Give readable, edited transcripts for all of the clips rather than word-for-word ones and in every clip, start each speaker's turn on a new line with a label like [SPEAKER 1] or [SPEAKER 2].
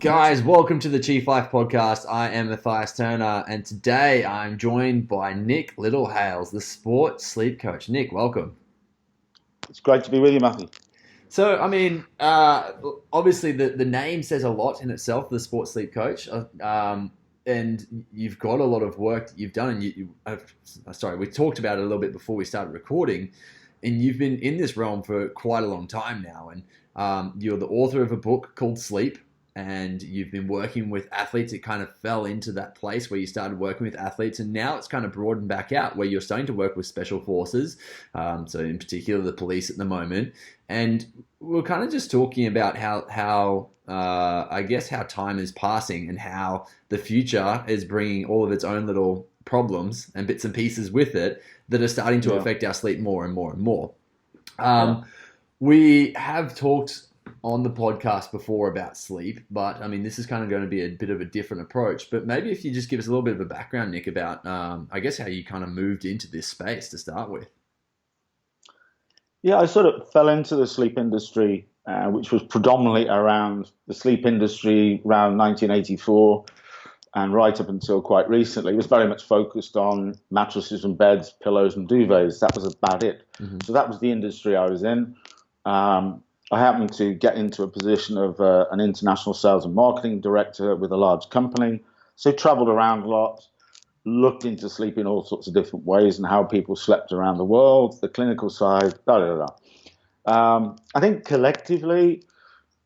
[SPEAKER 1] Guys, welcome to the Chief Life Podcast. I am Matthias Turner, and today I'm joined by Nick Littlehales, the sport sleep coach. Nick, welcome.
[SPEAKER 2] It's great to be with you, Matthew.
[SPEAKER 1] So, obviously, the name says a lot in itself, the sport sleep coach, and you've got a lot of work that you've done. And we talked about it a little bit before we started recording, and you've been in this realm for quite a long time now. And you're the author of a book called Sleep. And you've been working with athletes. It kind of fell into that place where you started working with athletes, and now it's kind of broadened back out where you're starting to work with special forces, so in particular the police at the moment. And we're kind of just talking about how I guess how time is passing and how the future is bringing all of its own little problems and bits and pieces with it that are starting to affect our sleep more and more and more. We have talked on the podcast before about sleep, but I mean, this is kind of going to be a bit of a different approach. But maybe if you just give us a little bit of a background, Nick, about I guess how you kind of moved into this space to start with.
[SPEAKER 2] Yeah, I sort of fell into the sleep industry, which was predominantly around the sleep industry around 1984 and right up until quite recently. It was very much focused on mattresses and beds, pillows and duvets. That was about it. Mm-hmm. So that was the industry I was in. I happened to get into a position of an international sales and marketing director with a large company. So traveled around a lot, looked into sleep in all sorts of different ways and how people slept around the world, the clinical side, da da da. I think collectively,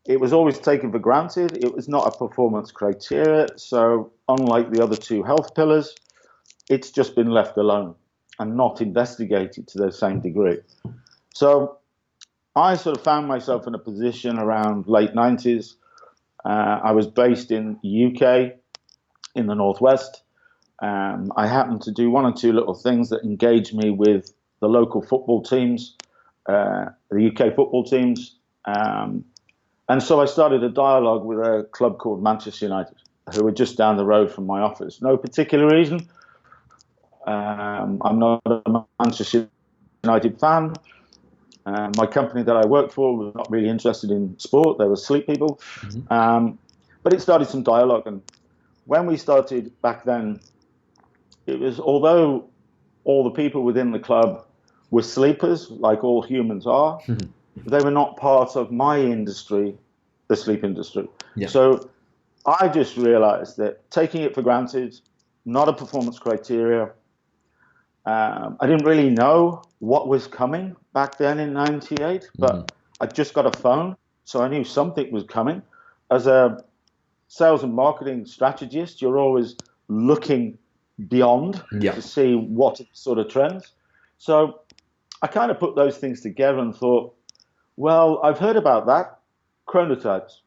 [SPEAKER 2] it was always taken for granted. It was not a performance criteria. So unlike the other two health pillars, it's just been left alone and not investigated to the same degree. So I sort of found myself in a position around late 90s. I was based in the UK, in the Northwest. I happened to do one or two little things that engaged me with the local football teams, the UK football teams. And so I started a dialogue with a club called Manchester United, who were just down the road from my office. No particular reason. I'm not a Manchester United fan. My company that I worked for was not really interested in sport. They were sleep people. Mm-hmm. But it started some dialogue. And when we started back then, it was, although all the people within the club were sleepers, like all humans are, they were not part of my industry, the sleep industry. Yeah. So I just realized that taking it for granted, not a performance criteria, I didn't really know what was coming back then in 98, but I just got a phone, so I knew something was coming. As a sales and marketing strategist, you're always looking beyond to see what sort of trends. So I kind of put those things together and thought, well, I've heard about that, chronotypes.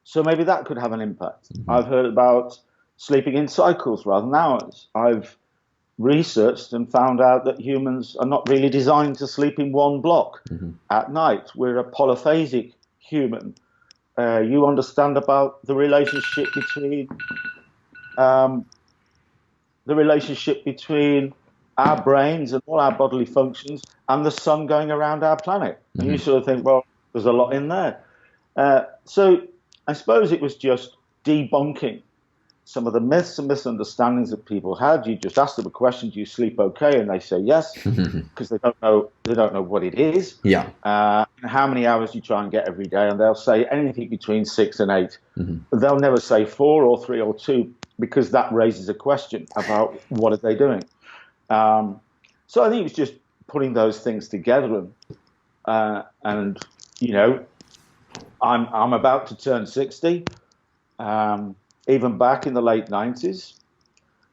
[SPEAKER 2] So maybe that could have an impact. Mm-hmm. I've heard about sleeping in cycles rather than hours. I've researched and found out that humans are not really designed to sleep in one block at night. We're a polyphasic human. You understand about the relationship between our brains and all our bodily functions and the sun going around our planet. And you sort of think, well, there's a lot in there. So I suppose it was just debunking some of the myths and misunderstandings that people had. You just ask them a question: do you sleep okay? And they say yes, because they don't know what it is. Yeah. How many hours you try and get every day, and they'll say anything between 6 and 8. They'll never say 4 or 3 or 2, because that raises a question about what are they doing. So I think it's just putting those things together, and you know, I'm about to turn 60. Even back in the late 90s,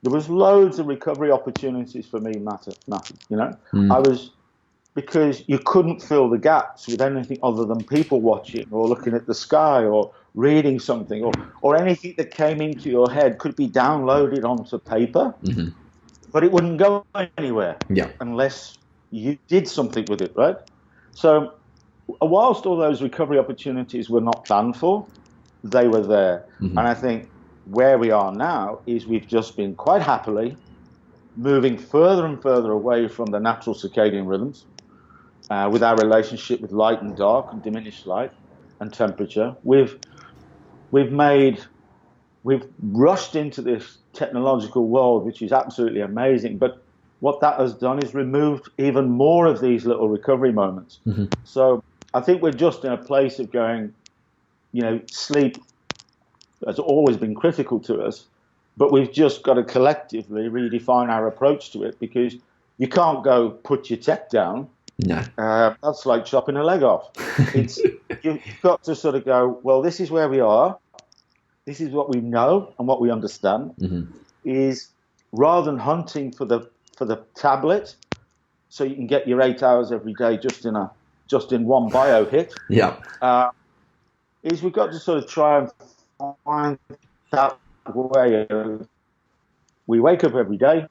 [SPEAKER 2] there was loads of recovery opportunities for me, Matt, you know. Because you couldn't fill the gaps with anything other than people watching or looking at the sky or reading something, or anything that came into your head could be downloaded onto paper, but it wouldn't go anywhere unless you did something with it, right? So whilst all those recovery opportunities were not planned for, they were there. And I think where we are now is we've just been quite happily moving further and further away from the natural circadian rhythms with our relationship with light and dark and diminished light and temperature. We've we've rushed into this technological world, which is absolutely amazing. But what that has done is removed even more of these little recovery moments.
[SPEAKER 1] Mm-hmm.
[SPEAKER 2] So I think we're just in a place of going, sleep has always been critical to us, but we've just got to collectively redefine our approach to it, because you can't go put your tech down.
[SPEAKER 1] No.
[SPEAKER 2] That's like chopping a leg off. You've got to sort of go, well, this is where we are. This is what we know and what we understand.
[SPEAKER 1] Mm-hmm.
[SPEAKER 2] Is rather than hunting for the tablet, so you can get your 8 hours every day just in one bio hit.
[SPEAKER 1] Yeah.
[SPEAKER 2] Is we've got to sort of try and find that way of, we wake up every day.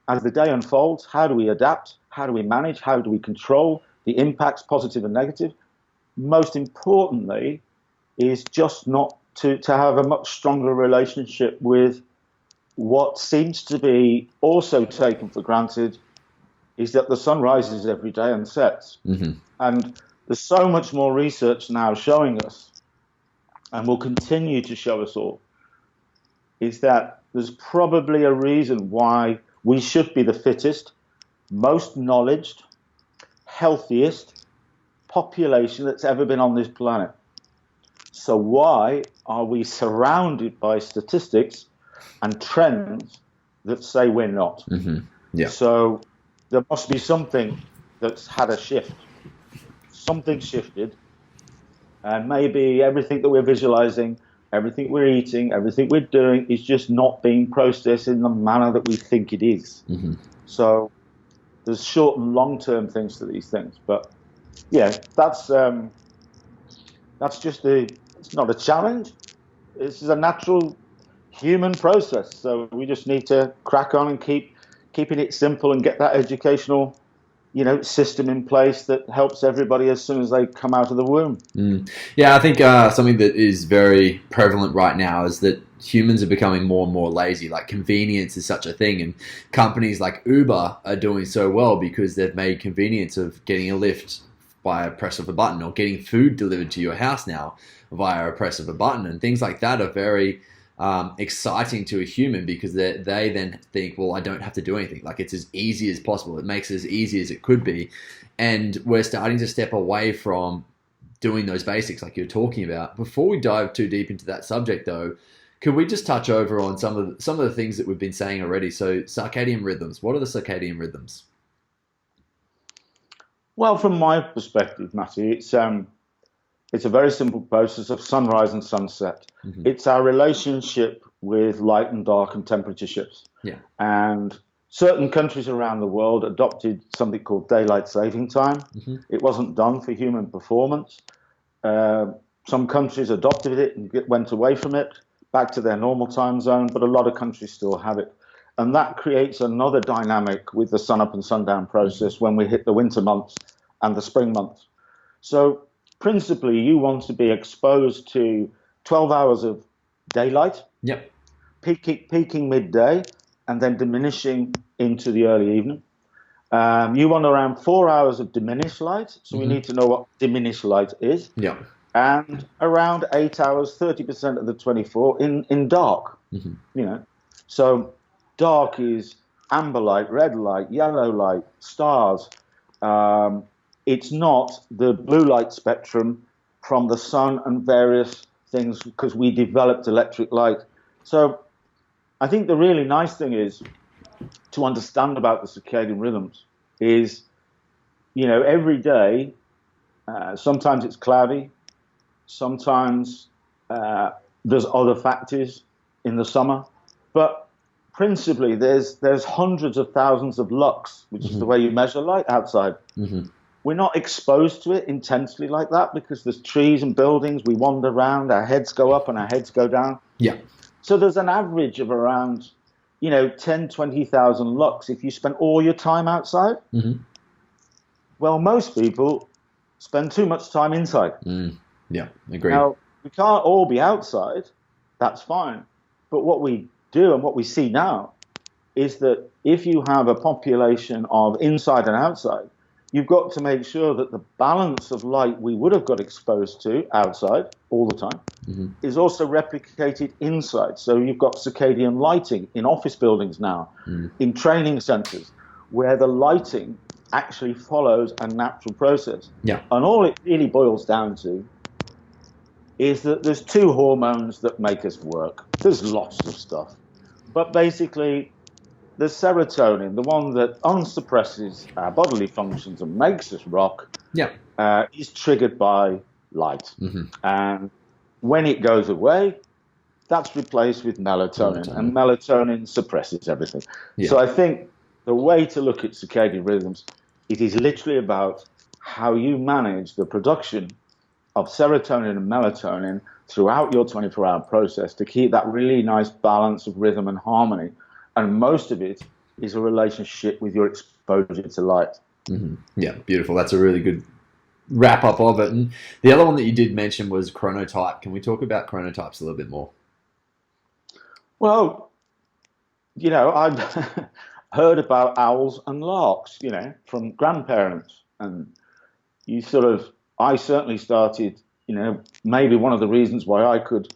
[SPEAKER 2] As the day unfolds, how do we adapt? How do we manage? How do we control the impacts, positive and negative? Most importantly, is just not to have a much stronger relationship with what seems to be also taken for granted, is that the sun rises every day and sets.
[SPEAKER 1] Mm-hmm.
[SPEAKER 2] And there's so much more research now showing us, and will continue to show us all, is that there's probably a reason why we should be the fittest, most knowledged, healthiest population that's ever been on this planet. So why are we surrounded by statistics and trends that say we're not?
[SPEAKER 1] Mm-hmm. Yeah.
[SPEAKER 2] So there must be something that's had a shift. Something shifted, and maybe everything that we're visualizing, everything we're eating, everything we're doing is just not being processed in the manner that we think it is.
[SPEAKER 1] Mm-hmm.
[SPEAKER 2] So there's short and long-term things to these things. But yeah, that's just it's not a challenge. This is a natural human process. So we just need to crack on and keeping it simple and get that educational system in place that helps everybody as soon as they come out of the womb.
[SPEAKER 1] Yeah, I think something that is very prevalent right now is that humans are becoming more and more lazy. Like, convenience is such a thing, and companies like Uber are doing so well because they've made convenience of getting a lift by a press of a button, or getting food delivered to your house now via a press of a button, and things like that are very exciting to a human, because they then think, well, I don't have to do anything. Like, it's as easy as possible. It makes it as easy as it could be. And we're starting to step away from doing those basics like you're talking about. Before we dive too deep into that subject, though, could we just touch over on some of the things that we've been saying already? So circadian rhythms. What are the circadian rhythms?
[SPEAKER 2] Well, from my perspective, Matthew, it's a very simple process of sunrise and sunset. Mm-hmm. It's our relationship with light and dark and temperature shifts.
[SPEAKER 1] Yeah.
[SPEAKER 2] And certain countries around the world adopted something called daylight saving time. Mm-hmm. It wasn't done for human performance. Some countries adopted it and went away from it, back to their normal time zone, but a lot of countries still have it. And that creates another dynamic with the sun up and sundown process when we hit the winter months and the spring months. So principally, you want to be exposed to 12 hours of daylight,
[SPEAKER 1] yep,
[SPEAKER 2] peaking midday, and then diminishing into the early evening. You want around 4 hours of diminished light, so we need to know what diminished light is.
[SPEAKER 1] Yeah.
[SPEAKER 2] And around 8 hours, 30% of the 24 in dark. So dark is amber light, red light, yellow light, stars. It's not the blue light spectrum from the sun and various things, because we developed electric light. So I think the really nice thing is to understand about the circadian rhythms is, every day, sometimes it's cloudy, sometimes there's other factors in the summer, but principally there's hundreds of thousands of lux, which is the way you measure light outside. We're not exposed to it intensely like that because there's trees and buildings. We wander around, our heads go up and our heads go down.
[SPEAKER 1] Yeah.
[SPEAKER 2] So there's an average of around, 10, 20,000 lux if you spend all your time outside. Well, most people spend too much time inside.
[SPEAKER 1] Yeah, agree.
[SPEAKER 2] Now, we can't all be outside. That's fine. But what we do and what we see now is that if you have a population of inside and outside, you've got to make sure that the balance of light we would have got exposed to outside all the time is also replicated inside. So you've got circadian lighting in office buildings now, in training centers, where the lighting actually follows a natural process.
[SPEAKER 1] Yeah.
[SPEAKER 2] And all it really boils down to is that there's two hormones that make us work. There's lots of stuff. But basically, the serotonin, the one that unsuppresses our bodily functions and makes us rock, is triggered by light. And when it goes away, that's replaced with melatonin. And melatonin suppresses everything. So I think the way to look at circadian rhythms, it is literally about how you manage the production of serotonin and melatonin throughout your 24-hour process to keep that really nice balance of rhythm and harmony. And most of it is a relationship with your exposure to light.
[SPEAKER 1] Yeah, beautiful. That's a really good wrap up of it. And the other one that you did mention was chronotype. Can we talk about chronotypes a little bit more?
[SPEAKER 2] Well, I've heard about owls and larks, from grandparents. And I certainly started, maybe one of the reasons why I could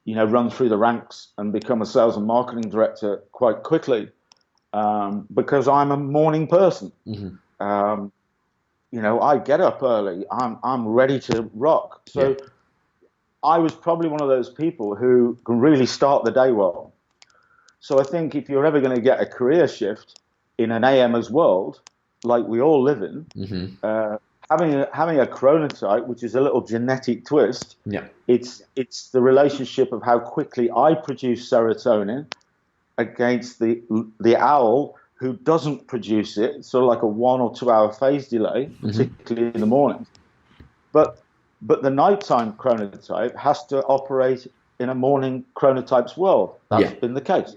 [SPEAKER 2] run through the ranks and become a sales and marketing director quite quickly, because I'm a morning person. I get up early. I'm ready to rock. So I was probably one of those people who can really start the day well. So I think if you're ever going to get a career shift in an AMers world, like we all live in, having a chronotype, which is a little genetic twist, it's the relationship of how quickly I produce serotonin against the owl who doesn't produce it, sort of like a 1 or 2 hour phase delay, particularly in the morning. But the nighttime chronotype has to operate in a morning chronotype's world. That's been the case.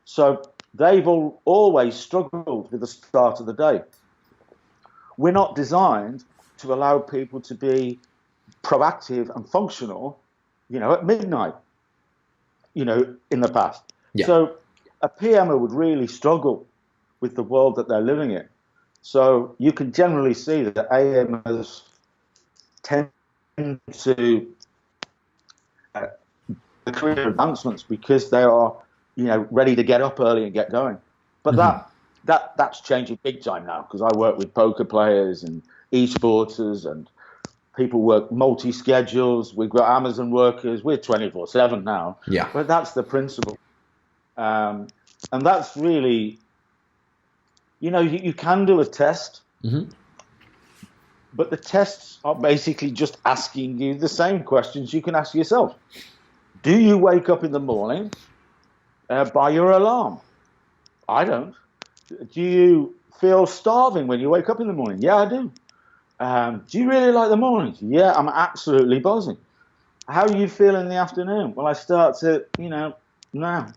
[SPEAKER 2] So they've always struggled with the start of the day. We're not designed to allow people to be proactive and functional, at midnight, in the past. So a PMer would really struggle with the world that they're living in. So you can generally see that AMers tend to career advancements because they are, ready to get up early and get going. But that's changing big time now, because I work with poker players and esporters, and people work multi-schedules. We've got Amazon workers. We're 24/7 now. But that's the principle. And that's really, you can do a test, but the tests are basically just asking you the same questions you can ask yourself. Do you wake up in the morning by your alarm? I don't. Do you feel starving when you wake up in the morning? Yeah, I do. Do you really like the mornings? Yeah, I'm absolutely buzzing. How do you feel in the afternoon? Well, I start to, now.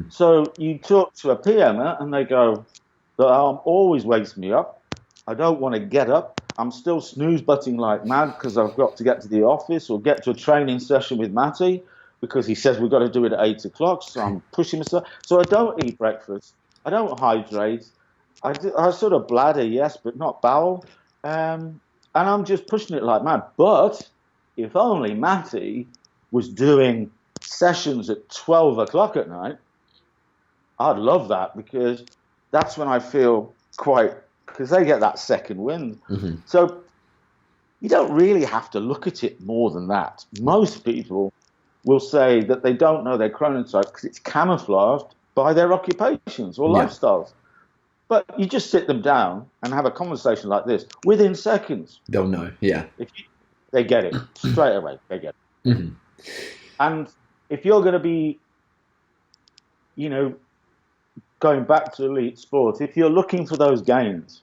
[SPEAKER 2] So you talk to a PMer and they go, the alarm always wakes me up. I don't want to get up. I'm still snooze-butting like mad because I've got to get to the office or get to a training session with Matty because he says we've got to do it at 8 o'clock. So I'm pushing myself. So I don't eat breakfast. I don't hydrate. I sort of bladder, yes, but not bowel. And I'm just pushing it like mad. But if only Matty was doing sessions at 12 o'clock at night, I'd love that, because that's when I feel because they get that second wind. So you don't really have to look at it more than that. Most people will say that they don't know their chronotype because it's camouflaged by their occupations or lifestyles. But you just sit them down and have a conversation like this. Within seconds,
[SPEAKER 1] they'll know.
[SPEAKER 2] They get it straight away. They get it. And if you're going to be, going back to elite sport, if you're looking for those gains,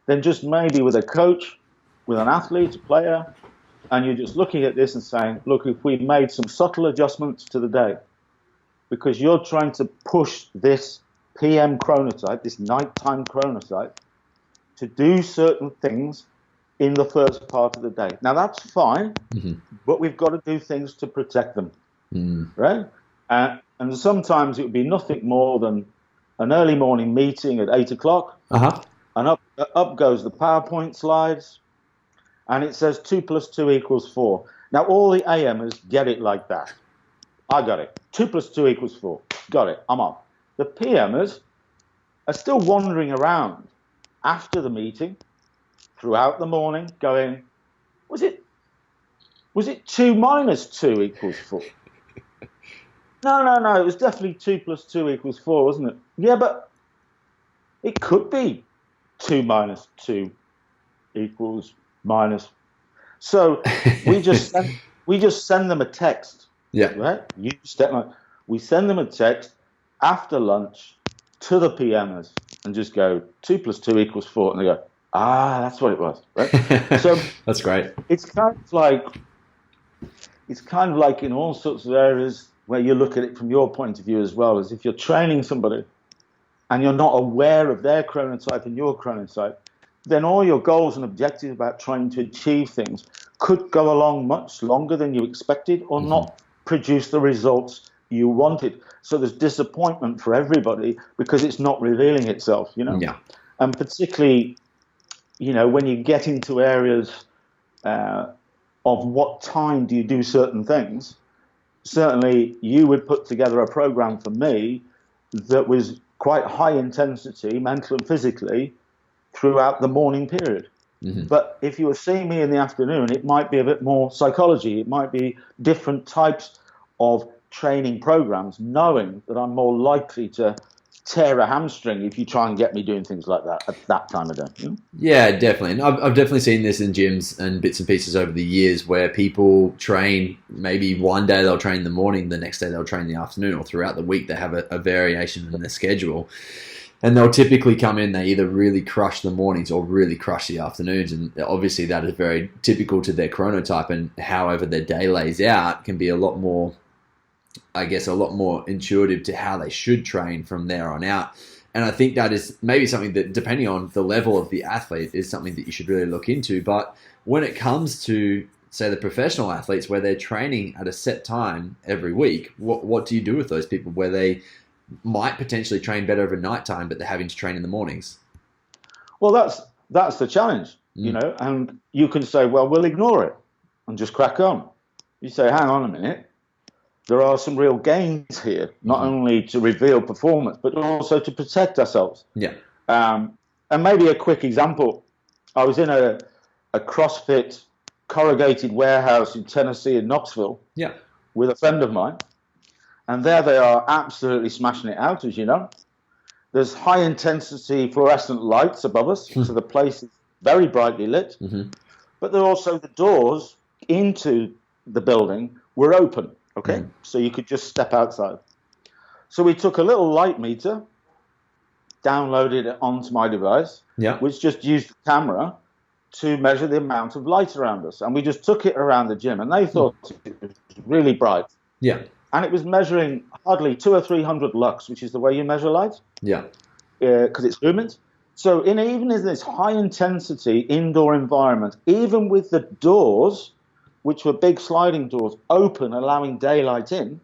[SPEAKER 2] then just maybe with a coach, with an athlete, a player, and you're just looking at this and saying, look, if we made some subtle adjustments to the day, because you're trying to push this PM chronotype, this nighttime chronotype, to do certain things in the first part of the day. Now, that's fine, but we've got to do things to protect them, right? And sometimes it would be nothing more than an early morning meeting at 8 o'clock, and up goes the PowerPoint slides, and it says 2 plus 2 equals 4. Now, all the AMers get it like that. I got it. 2 plus 2 equals 4. Got it. I'm on. The PMers are still wandering around after the meeting, throughout the morning, going, was it 2 minus 2 equals 4? No, it was definitely 2 plus 2 equals 4, wasn't it? Yeah, but it could be 2 minus 2 equals minus. So we just send them a text.
[SPEAKER 1] Yeah.
[SPEAKER 2] Right? We send them a text after lunch to the PMers and just go 2 plus 2 equals 4, and they go, that's what it was. Right? So
[SPEAKER 1] that's great.
[SPEAKER 2] It's kind of like in all sorts of areas where you look at it from your point of view as well, as if you're training somebody and you're not aware of their chronotype and your chronotype, then all your goals and objectives about trying to achieve things could go along much longer than you expected, or not produce the results you wanted. So there's disappointment for everybody because it's not revealing itself,
[SPEAKER 1] Yeah.
[SPEAKER 2] And particularly, when you get into areas of what time do you do certain things, certainly you would put together a program for me that was quite high intensity, mental and physically, throughout the morning period. But if you were seeing me in the afternoon, it might be a bit more psychology. It might be different types of training programs, knowing that I'm more likely to tear a hamstring if you try and get me doing things like that at that time of day.
[SPEAKER 1] Yeah, definitely. And I've definitely seen this in gyms and bits and pieces over the years where people train, maybe one day they'll train in the morning, the next day they'll train in the afternoon, or throughout the week they have a variation in their schedule. And they'll typically come in, they either really crush the mornings or really crush the afternoons. And obviously that is very typical to their chronotype, and however their day lays out can be a lot more intuitive to how they should train from there on out. And I think that is maybe something that, depending on the level of the athlete, is something that you should really look into. But when it comes to, say, the professional athletes where they're training at a set time every week, what do you do with those people where they might potentially train better over nighttime, but they're having to train in the mornings?
[SPEAKER 2] Well, that's the challenge, and you can say, well, we'll ignore it and just crack on. You say, hang on a minute, there are some real gains here, not only to reveal performance, but also to protect ourselves.
[SPEAKER 1] Yeah.
[SPEAKER 2] And maybe a quick example, I was in a CrossFit corrugated warehouse in Tennessee, in Knoxville, with a friend of mine. And there they are, absolutely smashing it out, as you know. There's high-intensity fluorescent lights above us, so the place is very brightly lit. But there are also the doors into the building were open, okay? So you could just step outside. So we took a little light meter, downloaded it onto my device, which just used the camera to measure the amount of light around us. And we just took it around the gym, and they thought it was really bright.
[SPEAKER 1] Yeah.
[SPEAKER 2] And it was measuring hardly 200 or 300 lux, which is the way you measure light.
[SPEAKER 1] Yeah.
[SPEAKER 2] Because it's lumens. So even in this high-intensity indoor environment, even with the doors, which were big sliding doors, open, allowing daylight in,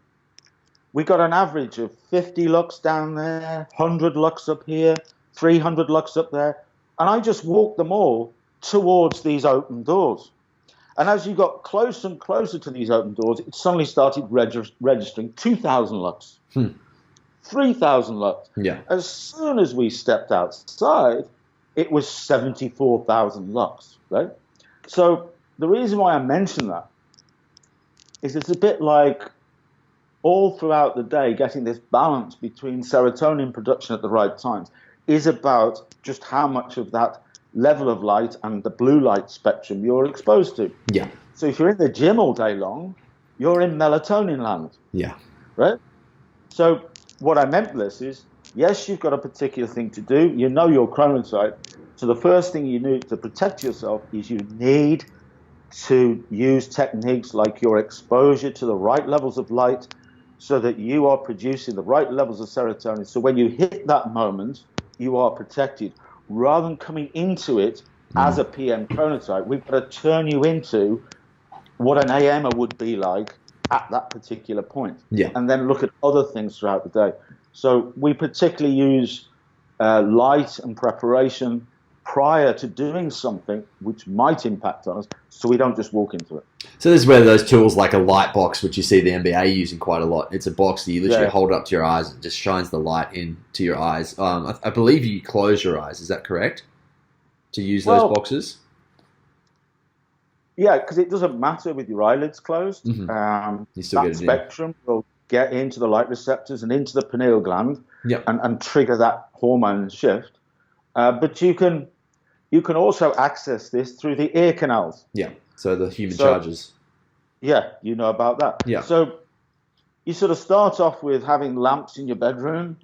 [SPEAKER 2] we got an average of 50 lux down there, 100 lux up here, 300 lux up there. And I just walked them all towards these open doors. And as you got closer and closer to these open doors, it suddenly started registering 2,000 lux, 3,000 lux.
[SPEAKER 1] Yeah.
[SPEAKER 2] As soon as we stepped outside, it was 74,000 lux, right? So the reason why I mention that is it's a bit like all throughout the day getting this balance between serotonin production at the right times is about just how much of that level of light and the blue light spectrum you're exposed to.
[SPEAKER 1] Yeah.
[SPEAKER 2] So if you're in the gym all day long, you're in melatonin land.
[SPEAKER 1] Yeah.
[SPEAKER 2] Right? So what I meant with this is, yes, you've got a particular thing to do. You know your chronotype. So the first thing you need to protect yourself is you need to use techniques like your exposure to the right levels of light so that you are producing the right levels of serotonin. So when you hit that moment, you are protected. Rather than coming into it as a PM chronotype, we've got to turn you into what an AMer would be like at that particular point.
[SPEAKER 1] Yeah.
[SPEAKER 2] And then look at other things throughout the day. So we particularly use light and preparation prior to doing something which might impact on us, so we don't just walk into it.
[SPEAKER 1] So this is where those tools like a light box, which you see the NBA using quite a lot. It's a box that you literally hold up to your eyes and just shines the light into your eyes. I believe you close your eyes. Is that correct? To use those boxes?
[SPEAKER 2] Yeah, because it doesn't matter with your eyelids closed.
[SPEAKER 1] You still
[SPEAKER 2] that
[SPEAKER 1] get it
[SPEAKER 2] spectrum will get into the light receptors and into the pineal gland
[SPEAKER 1] Yep.
[SPEAKER 2] and trigger that hormone shift. But you can also access this through the ear canals.
[SPEAKER 1] Yeah. So the human chargers.
[SPEAKER 2] Yeah, you know about that.
[SPEAKER 1] Yeah.
[SPEAKER 2] So you sort of start off with having lamps in your bedroom,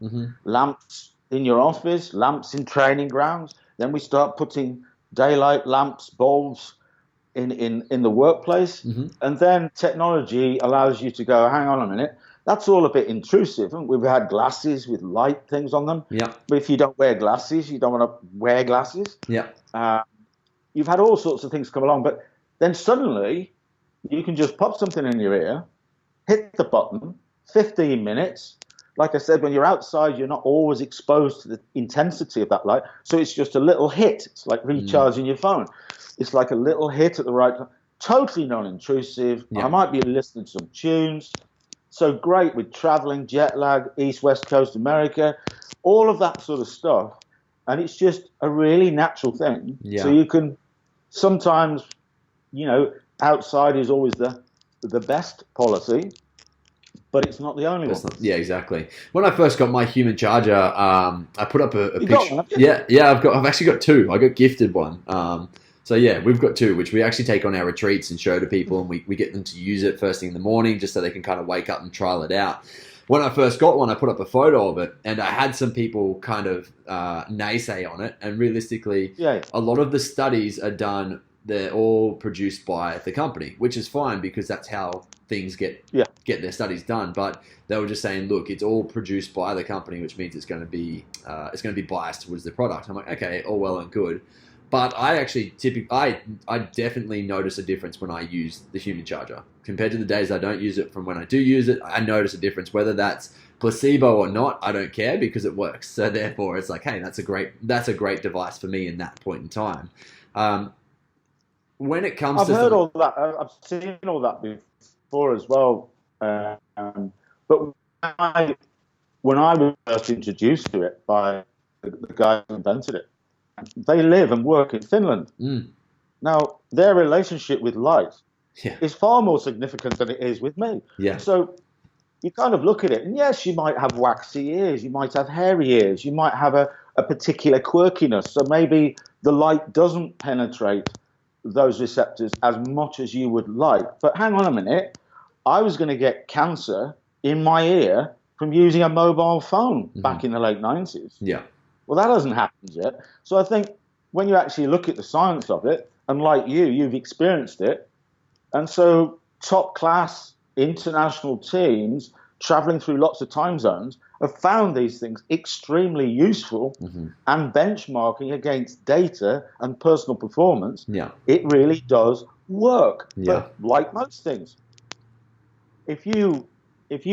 [SPEAKER 2] lamps in your office, lamps in training grounds. Then we start putting daylight lamps, bulbs in the workplace. And then technology allows you to go, hang on a minute, that's all a bit intrusive. We've had glasses with light things on them.
[SPEAKER 1] Yeah.
[SPEAKER 2] But if you don't wear glasses, you don't want to wear glasses.
[SPEAKER 1] Yeah.
[SPEAKER 2] You've had all sorts of things come along, but then suddenly you can just pop something in your ear, hit the button, 15 minutes. Like I said, when you're outside, you're not always exposed to the intensity of that light. So it's just a little hit. It's like recharging your phone. It's like a little hit at the right time. Totally non-intrusive.
[SPEAKER 1] Yeah.
[SPEAKER 2] I might be listening to some tunes. So great with traveling, jet lag, East, West Coast America, all of that sort of stuff. And it's just a really natural thing.
[SPEAKER 1] Yeah.
[SPEAKER 2] So you can sometimes, outside is always the best policy, but it's not the only one.
[SPEAKER 1] Yeah, exactly. When I first got my human charger, I put up a picture.
[SPEAKER 2] Got one, haven't you?
[SPEAKER 1] Yeah, I've actually got two. I got gifted one. So yeah, we've got two, which we actually take on our retreats and show to people, and we get them to use it first thing in the morning, just so they can kind of wake up and trial it out. When I first got one, I put up a photo of it, and I had some people kind of naysay on it. And realistically, a lot of the studies are done. They're all produced by the company, which is fine because that's how things get their studies done. But they were just saying, look, it's all produced by the company, which means it's going to be biased towards the product. I'm like, okay, all well and good. But I actually I definitely notice a difference when I use the human charger compared to the days I don't use it. From when I do use it, I notice a difference. Whether that's placebo or not, I don't care because it works. So therefore, it's like, hey, that's a great device for me in that point in time. When it comes to
[SPEAKER 2] heard all that. I've seen all that before as well. But when I was first introduced to it by the guy who invented it, they live and work in Finland. Now, their relationship with light is far more significant than it is with me.
[SPEAKER 1] Yeah.
[SPEAKER 2] So you kind of look at it, and yes, you might have waxy ears, you might have hairy ears, you might have a particular quirkiness. So maybe the light doesn't penetrate those receptors as much as you would like. But hang on a minute, I was going to get cancer in my ear from using a mobile phone back in the late 90s.
[SPEAKER 1] Yeah.
[SPEAKER 2] Well, that hasn't happened yet. So I think when you actually look at the science of it, and like you've experienced it, and so top class international teams traveling through lots of time zones have found these things extremely useful, and benchmarking against data and personal performance, it really does work. But like most things, if you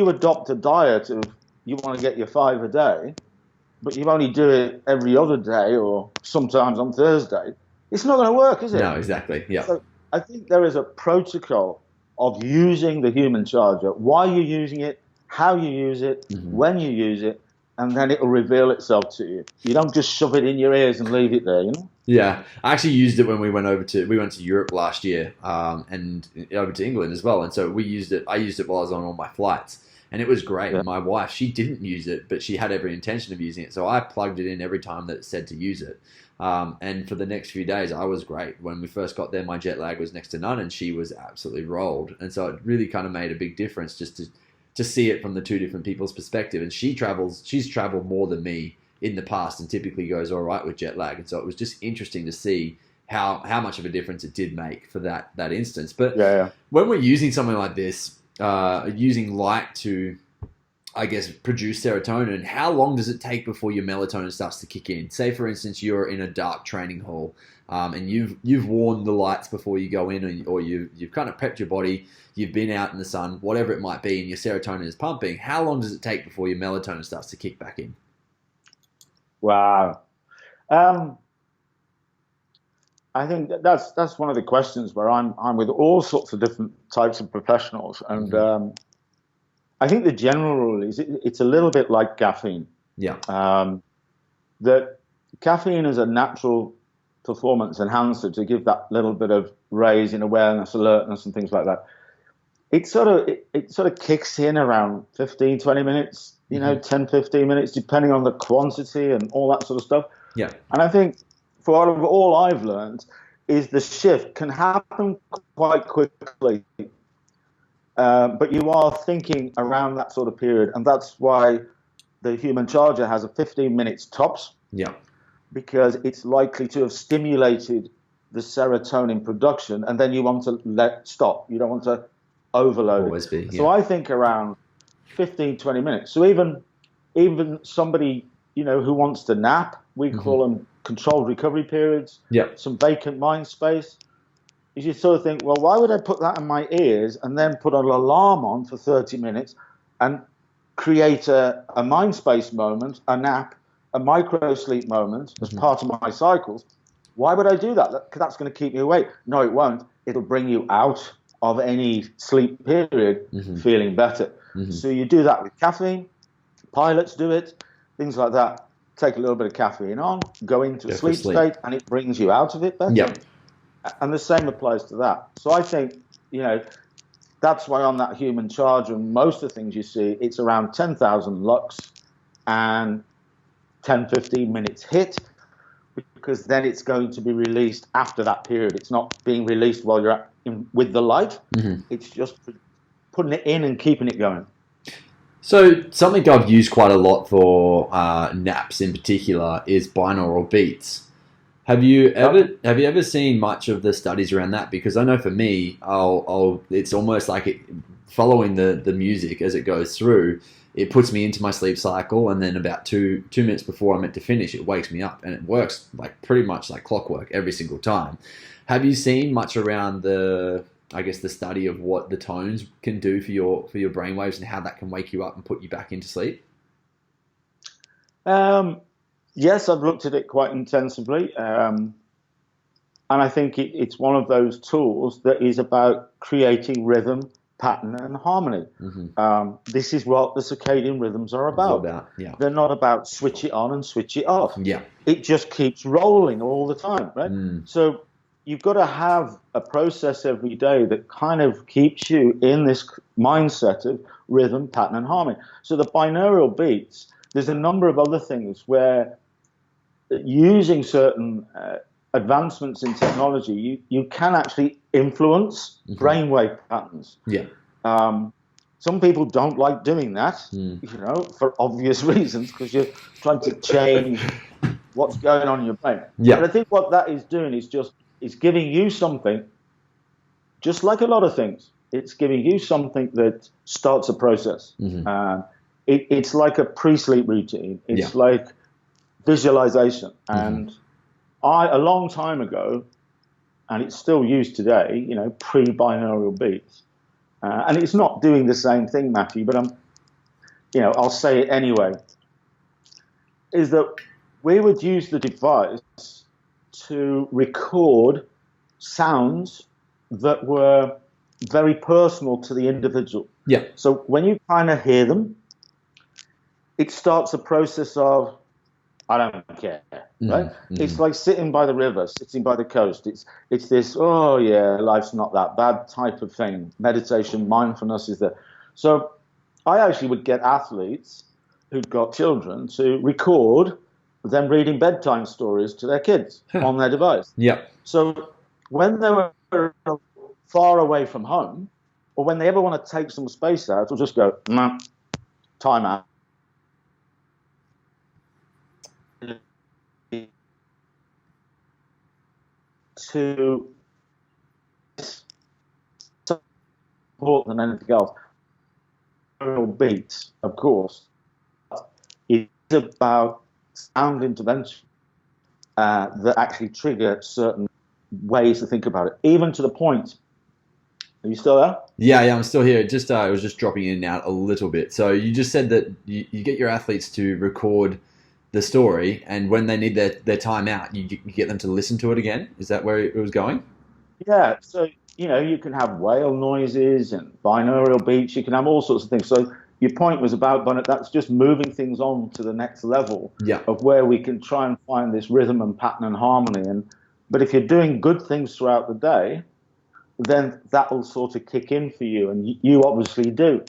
[SPEAKER 2] adopt a diet of you want to get your 5 a day, but you only do it every other day or sometimes on Thursday, it's not going to work, is it?
[SPEAKER 1] No, exactly. Yeah.
[SPEAKER 2] So I think there is a protocol of using the human charger, why you're using it, how you use it, when you use it, and then it'll reveal itself to you. You don't just shove it in your ears and leave it there, you know?
[SPEAKER 1] Yeah, I actually used it when we went to Europe last year, and over to England as well. And so I used it while I was on all my flights. And it was great.
[SPEAKER 2] Yeah.
[SPEAKER 1] My wife, she didn't use it, but she had every intention of using it. So I plugged it in every time that it said to use it. And for the next few days, I was great. When we first got there, my jet lag was next to none, and she was absolutely rolled. And so it really kind of made a big difference just to see it from the two different people's perspective. And she's traveled more than me in the past and typically goes all right with jet lag. And so it was just interesting to see how much of a difference it did make for that instance. But when we're using something like this, using light to, I guess, produce serotonin, how long does it take before your melatonin starts to kick in? Say, for instance, you're in a dark training hall, and you've worn the lights before you go in, or you've kind of prepped your body, you've been out in the sun, whatever it might be, and your serotonin is pumping. How long does it take before your melatonin starts to kick back in?
[SPEAKER 2] Wow. think that's one of the questions where I'm with all sorts of different types of professionals, and I think the general rule is it's a little bit like caffeine.
[SPEAKER 1] Yeah.
[SPEAKER 2] That caffeine is a natural performance enhancer to give that little bit of raise in awareness, alertness, and things like that. It sort of kicks in around 15, 20 minutes, 10, 15 minutes, depending on the quantity and all that sort of stuff.
[SPEAKER 1] Yeah.
[SPEAKER 2] And I think for all I've learned is the shift can happen quite quickly. But you are thinking around that sort of period. And that's why the human charger has a 15 minutes tops.
[SPEAKER 1] Yeah.
[SPEAKER 2] Because it's likely to have stimulated the serotonin production, and then you want to let stop. You don't want to overload
[SPEAKER 1] Always
[SPEAKER 2] it.
[SPEAKER 1] be, yeah.
[SPEAKER 2] So I think around 15, 20 minutes. So even somebody, who wants to nap, we call them controlled recovery periods, some vacant mind space. You sort of think, well, why would I put that in my ears and then put an alarm on for 30 minutes and create a mind space moment, a nap, a micro sleep moment as part of my cycles? Why would I do that? Because that's going to keep me awake. No, it won't. It'll bring you out of any sleep period feeling better. So you do that with caffeine. Pilots do it, things like that. Take a little bit of caffeine on, go into a sleep state, and it brings you out of it better.
[SPEAKER 1] Yep.
[SPEAKER 2] And the same applies to that. So I think, that's why on that human charger, most of the things you see, it's around 10,000 lux and 10, 15 minutes hit, because then it's going to be released after that period. It's not being released while you're with the light. It's just putting it in and keeping it going.
[SPEAKER 1] So something I've used quite a lot for naps in particular is binaural beats. Have you ever seen much of the studies around that? Because I know for me, it's almost like following the music as it goes through. It puts me into my sleep cycle, and then about two minutes before I'm meant to finish, it wakes me up, and it works like pretty much like clockwork every single time. Have you seen much around the study of what the tones can do for your brainwaves and how that can wake you up and put you back into sleep?
[SPEAKER 2] Yes, I've looked at it quite intensively, and I think it's one of those tools that is about creating rhythm, pattern, and harmony. This is what the circadian rhythms are about. They're not about switch it on and switch it off. It just keeps rolling all the time, right? So you've got to have a process every day that kind of keeps you in this mindset of rhythm, pattern, and harmony. So the binaural beats, there's a number of other things where using certain advancements in technology, you can actually influence brainwave patterns. Some people don't like doing that, for obvious reasons, because you're trying to change what's going on in your brain. But I think what that is doing is it's giving you something, just like a lot of things. It's giving you something that starts a process. It's like a pre-sleep routine. It's like visualization. And a long time ago, and it's still used today, pre-binaural beats. And it's not doing the same thing, Matthew, but I'll say it anyway, is that we would use the device to record sounds that were very personal to the individual. So when you kind of hear them, it starts a process of, I don't care, right? It's like sitting by the river, sitting by the coast. It's this, oh yeah, life's not that bad type of thing. Meditation, mindfulness is there. So I actually would get athletes who'd got children to record them reading bedtime stories to their kids on their device. So when they were far away from home, or when they ever want to take some space out, they'll just go, time out. To support than anything else. Beats, of course, it's about sound intervention that actually trigger certain ways to think about it, even to the point. Are you still there?
[SPEAKER 1] Yeah, I'm still here. It was just dropping in and out a little bit. So you just said that you get your athletes to record the story, and when they need their time out, you get them to listen to it again. Is that where it was going?
[SPEAKER 2] Yeah, so you can have whale noises and binaural beats. You can have all sorts of things. So your point was about, but that's just moving things on to the next level
[SPEAKER 1] Yeah.
[SPEAKER 2] of where we can try and find this rhythm and pattern and harmony. But if you're doing good things throughout the day, then that will sort of kick in for you, and you obviously do.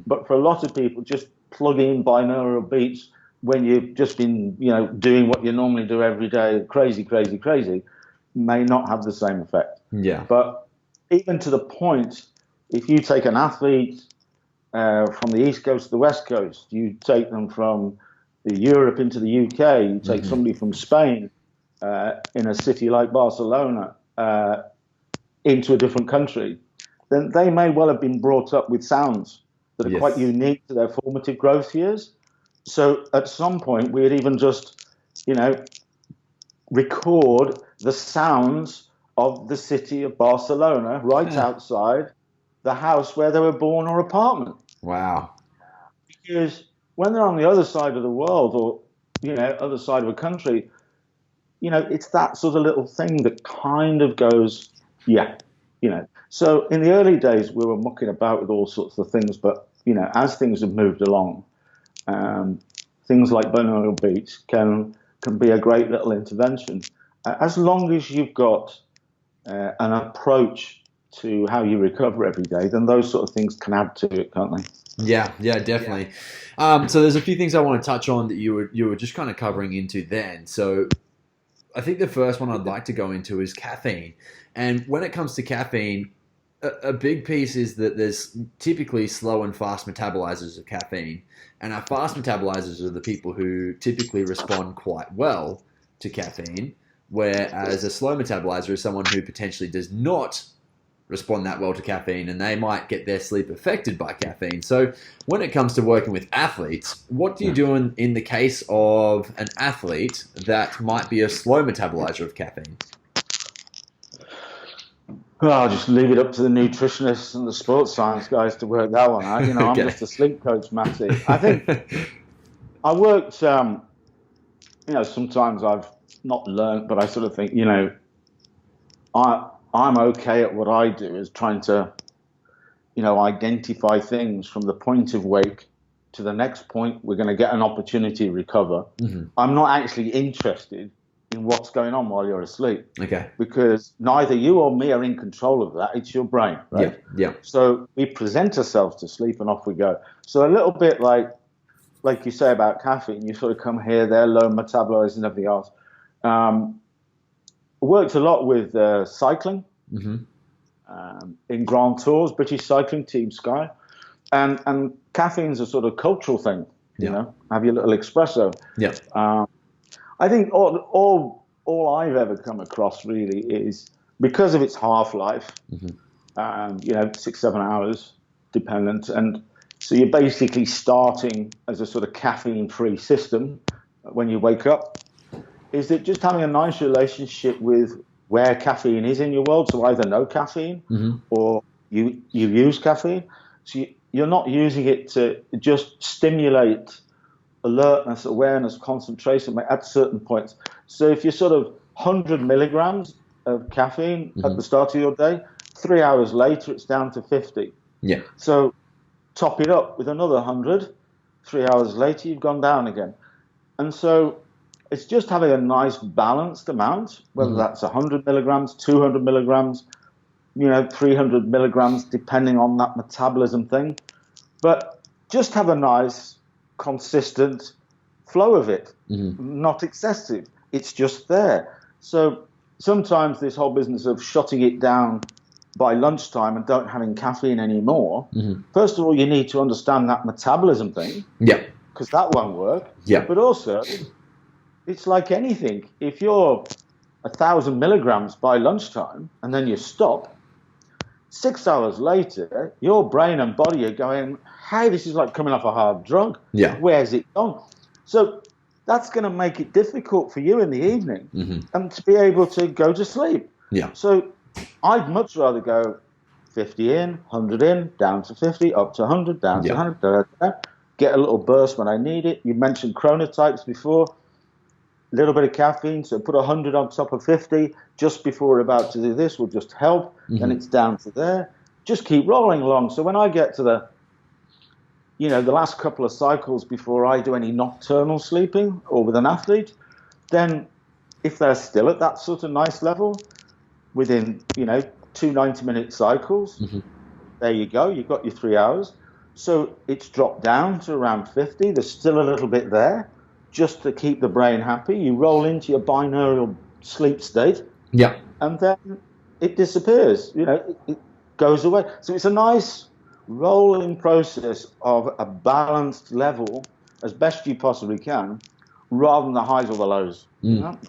[SPEAKER 2] But for a lot of people, just plugging in binaural beats when you've just been, doing what you normally do every day, crazy, crazy, crazy, may not have the same effect.
[SPEAKER 1] Yeah.
[SPEAKER 2] But even to the point, if you take an athlete from the East Coast to the West Coast, you take them from Europe into the UK, you take somebody from Spain in a city like Barcelona into a different country, then they may well have been brought up with sounds that are quite unique to their formative growth years. So at some point, we'd even just, record the sounds of the city of Barcelona right outside the house where they were born or apartment.
[SPEAKER 1] Wow.
[SPEAKER 2] Because when they're on the other side of the world or, other side of a country, it's that sort of little thing that kind of goes, So in the early days, we were mucking about with all sorts of things, but, as things have moved along, things like binaural beats can be a great little intervention. As long as you've got an approach to how you recover every day, then those sort of things can add to it, can't they?
[SPEAKER 1] Yeah, definitely. So there's a few things I want to touch on that you were just kind of covering into then. So I think the first one I'd like to go into is caffeine. And when it comes to caffeine, a big piece is that there's typically slow and fast metabolizers of caffeine. And our fast metabolizers are the people who typically respond quite well to caffeine, whereas a slow metabolizer is someone who potentially does not respond that well to caffeine, and they might get their sleep affected by caffeine. So when it comes to working with athletes, what do you do in the case of an athlete that might be a slow metabolizer of caffeine?
[SPEAKER 2] Well, I'll just leave it up to the nutritionists and the sports science guys to work that one out. I'm just a sleep coach, Matty. I think I worked, sometimes I've not learned, but I sort of think, I'm okay at what I do is trying to, identify things from the point of wake to the next point. We're going to get an opportunity to recover. I'm not actually interested in what's going on while you're asleep.
[SPEAKER 1] Okay.
[SPEAKER 2] Because neither you or me are in control of that. It's your brain, right?
[SPEAKER 1] Yeah.
[SPEAKER 2] So we present ourselves to sleep and off we go. So a little bit like you say about caffeine, you sort of come here, there, low metabolizing and everything else. Worked a lot with cycling in Grand Tours, British cycling team Sky, and caffeine's a sort of cultural thing. Have your little espresso. I think all I've ever come across really is because of its half-life, 6-7 hours dependent, and so you're basically starting as a sort of caffeine-free system when you wake up. Is that just having a nice relationship with where caffeine is in your world? So either no caffeine or you use caffeine. So you're not using it to just stimulate alertness, awareness, concentration at certain points. So if you're sort of 100 milligrams of caffeine at the start of your day, 3 hours later it's down to 50.
[SPEAKER 1] Yeah.
[SPEAKER 2] So top it up with another 100. 3 hours later you've gone down again. And so it's just having a nice balanced amount, whether that's 100 milligrams, 200 milligrams, 300 milligrams, depending on that metabolism thing. But just have a nice consistent flow of it, not excessive. It's just there. So sometimes this whole business of shutting it down by lunchtime and don't having caffeine anymore, first of all, you need to understand that metabolism thing.
[SPEAKER 1] Yeah.
[SPEAKER 2] Because that won't work.
[SPEAKER 1] Yeah.
[SPEAKER 2] But also, it's like anything. If you're 1,000 milligrams by lunchtime and then you stop, 6 hours later, your brain and body are going, hey, this is like coming off a hard drug.
[SPEAKER 1] Yeah.
[SPEAKER 2] Where's it gone? So that's going to make it difficult for you in the evening and to be able to go to sleep.
[SPEAKER 1] Yeah.
[SPEAKER 2] So I'd much rather go 50 in, 100 in, down to 50, up to 100, down to 100, get a little burst when I need it. You mentioned chronotypes before. little bit of caffeine, so put 100 on top of 50 just before we're about to do this will just help. Then it's down to there. Just keep rolling along. So when I get to the last couple of cycles before I do any nocturnal sleeping or with an athlete, then if they're still at that sort of nice level within, two 90-minute cycles, there you go. You've got your 3 hours. So it's dropped down to around 50. There's still a little bit there just to keep the brain happy. You roll into your binaural sleep state.
[SPEAKER 1] Yeah.
[SPEAKER 2] And then it disappears. It goes away. So it's a nice rolling process of a balanced level as best you possibly can, rather than the highs or the lows.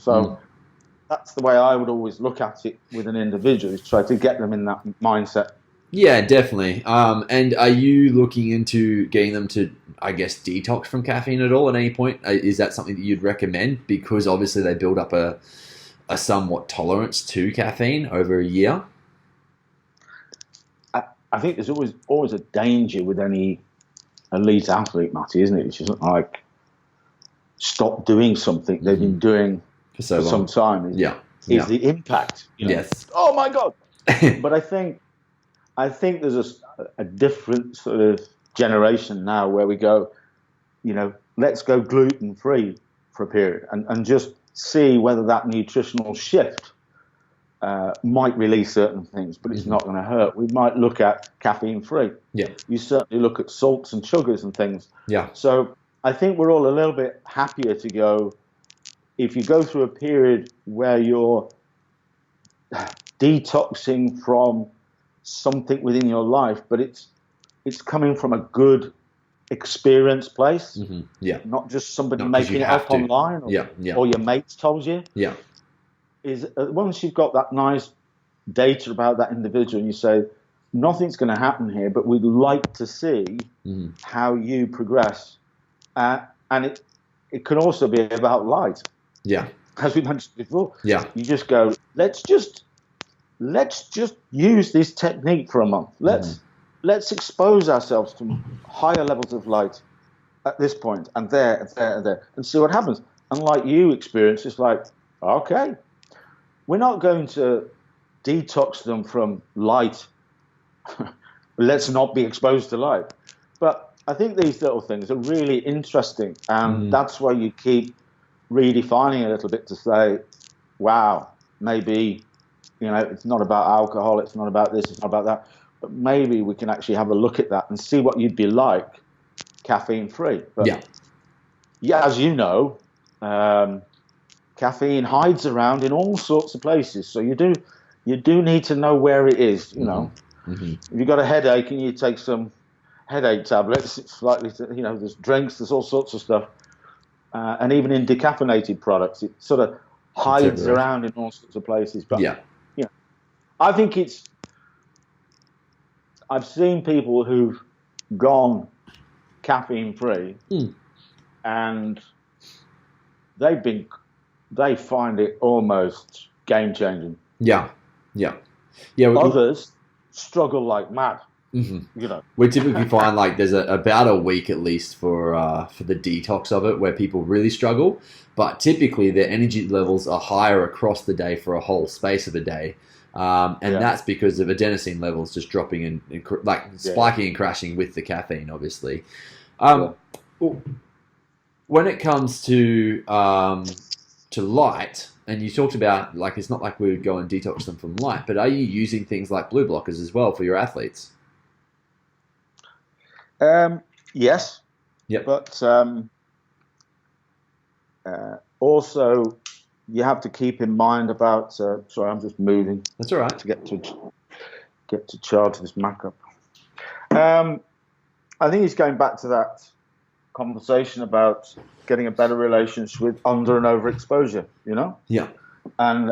[SPEAKER 2] So that's the way I would always look at it with an individual, is try to get them in that mindset.
[SPEAKER 1] Yeah, definitely. And are you looking into getting them to, I guess, detox from caffeine at all at any point? Is that something that you'd recommend? Because obviously they build up a somewhat tolerance to caffeine over a year.
[SPEAKER 2] I think there's always a danger with any elite athlete, Matty, isn't it? It's just like stop doing something they've been doing for some time. Is the impact?
[SPEAKER 1] Yes.
[SPEAKER 2] Oh my God! But I think there's a different sort of generation now where we go, let's go gluten free for a period and just see whether that nutritional shift might release certain things, but it's not going to hurt. We might look at caffeine free.
[SPEAKER 1] Yeah.
[SPEAKER 2] You certainly look at salts and sugars and things.
[SPEAKER 1] Yeah.
[SPEAKER 2] So I think we're all a little bit happier to go, if you go through a period where you're detoxing from something within your life, but it's coming from a good experience place.
[SPEAKER 1] Yeah.
[SPEAKER 2] Not just somebody making it up online or your mates told you.
[SPEAKER 1] Yeah.
[SPEAKER 2] Is once you've got that nice data about that individual and you say, nothing's going to happen here, but we'd like to see how you progress. And it can also be about light.
[SPEAKER 1] Yeah.
[SPEAKER 2] As we mentioned before.
[SPEAKER 1] Yeah.
[SPEAKER 2] You just go, let's just use this technique for a month. Let's expose ourselves to higher levels of light at this point and there and there and there and see what happens. And like you experience, it's like, okay, we're not going to detox them from light. Let's not be exposed to light. But I think these little things are really interesting. And that's why you keep redefining a little bit to say, wow, maybe, it's not about alcohol, it's not about this, it's not about that. But maybe we can actually have a look at that and see what you'd be like caffeine free. But yeah, as you know, caffeine hides around in all sorts of places. So you do need to know where it is, If you've got a headache and you take some headache tablets, it's likely to, there's drinks, there's all sorts of stuff. And even in decaffeinated products, it sort of hides around in all sorts of places. But I think I've seen people who've gone caffeine free and they find it almost game changing.
[SPEAKER 1] Yeah.
[SPEAKER 2] Others struggle like mad.
[SPEAKER 1] We typically find like there's about a week at least for the detox of it where people really struggle, but typically their energy levels are higher across the day for a whole space of a day. That's because of adenosine levels just dropping and spiking and crashing with the caffeine, obviously. When it comes to light, and you talked about like it's not like we would go and detox them from light, but are you using things like blue blockers as well for your athletes?
[SPEAKER 2] Yes.
[SPEAKER 1] Yep.
[SPEAKER 2] But also you have to keep in mind about. Sorry, I'm just moving.
[SPEAKER 1] That's all right.
[SPEAKER 2] To get to charge this Mac up. I think it's going back to that conversation about getting a better relationship with under and overexposure.
[SPEAKER 1] Yeah.
[SPEAKER 2] And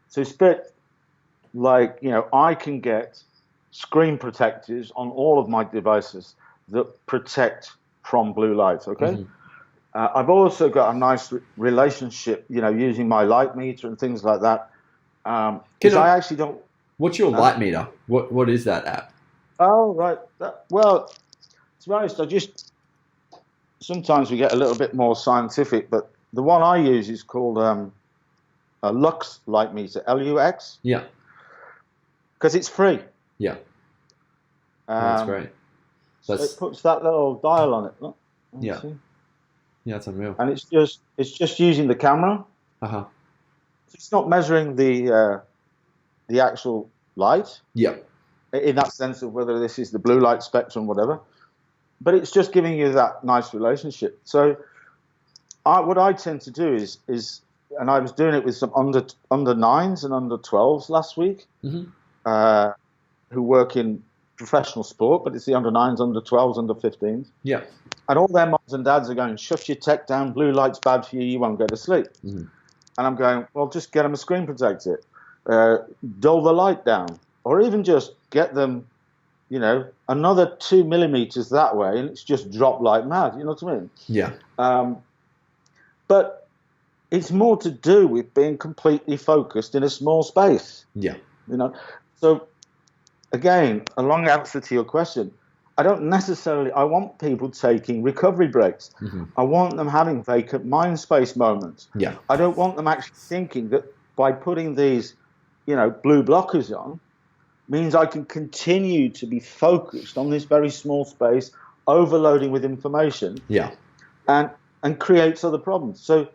[SPEAKER 2] so it's a bit like I can get screen protectors on all of my devices that protect from blue light. Okay. I've also got a nice relationship, using my light meter and things like that. Because I actually don't.
[SPEAKER 1] What's your light meter? What is that app?
[SPEAKER 2] Oh, right. Well, to be honest, sometimes we get a little bit more scientific, but the one I use is called a Lux light meter, LUX,
[SPEAKER 1] Yeah.
[SPEAKER 2] because it's free.
[SPEAKER 1] Yeah. That's
[SPEAKER 2] Um,
[SPEAKER 1] great.
[SPEAKER 2] so
[SPEAKER 1] That's
[SPEAKER 2] it puts that little dial on it. Look,
[SPEAKER 1] yeah.
[SPEAKER 2] see?
[SPEAKER 1] Yeah, that's unreal.
[SPEAKER 2] And it's just using the camera.
[SPEAKER 1] Uh-huh.
[SPEAKER 2] It's not measuring the actual light
[SPEAKER 1] Yeah.
[SPEAKER 2] in that sense of whether this is the blue light spectrum, whatever. But it's just giving you that nice relationship. So what I tend to do is, and I was doing it with some under nines and under 12s last week,
[SPEAKER 1] Mm-hmm.
[SPEAKER 2] who work in professional sport, but it's the under nines, under 12s, under 15s.
[SPEAKER 1] Yeah.
[SPEAKER 2] And all their moms and dads are going, shut your tech down, blue light's bad for you, you won't go to sleep.
[SPEAKER 1] Mm-hmm.
[SPEAKER 2] And I'm going, well, just get them a screen protector, dull the light down, or even just get them, another 2 millimeters that way, and it's just drop like mad. You know what I mean?
[SPEAKER 1] Yeah.
[SPEAKER 2] But it's more to do with being completely focused in a small space.
[SPEAKER 1] Yeah.
[SPEAKER 2] So again, a long answer to your question. I want people taking recovery breaks.
[SPEAKER 1] Mm-hmm.
[SPEAKER 2] I want them having vacant mind space moments.
[SPEAKER 1] Yeah.
[SPEAKER 2] I don't want them actually thinking that by putting these, blue blockers on means I can continue to be focused on this very small space, overloading with information.
[SPEAKER 1] Yeah.
[SPEAKER 2] And creates other problems. So